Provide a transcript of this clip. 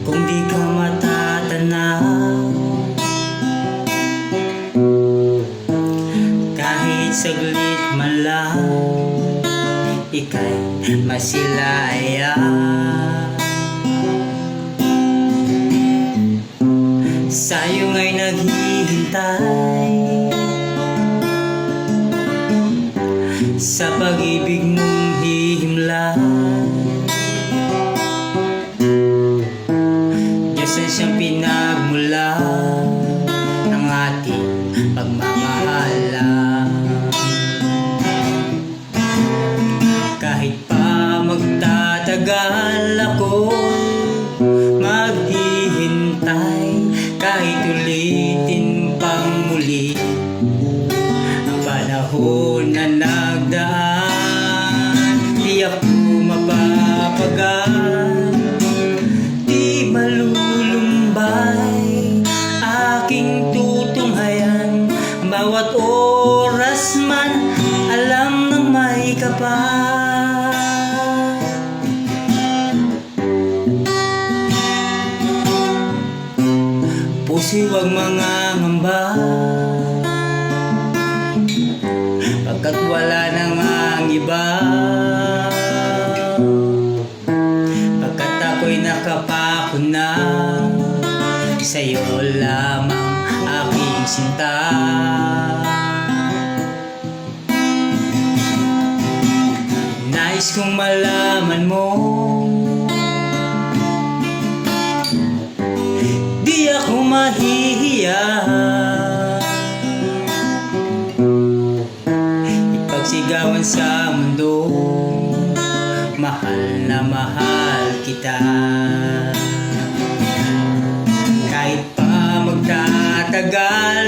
kung di ka matatanaw, kahit saglit man lang ika'y masilaya. Sa'yo nga'y naghihintay sa pag-ibig mong hihimlay. Diyos ang siyang pinagmula ng ating pagmamahalan. Kahit pa magtatagal ako'y maghihintay, kahit ulitin pang muli ang panahon na nagdaan. Di ako mapapagal, di malulumbay, aking tutunghayan bawat oras man, alam ng may kapal. Puso'y huwag mangangamba, pagkat wala nang ang iba, pagkat ako'y nakapako na sa'yo lamang aking sinta. Nais kong malaman mo, di ako mahihiya ipagsigawan sa mundo, mahal na mahal kita. Kahit pa magtatagal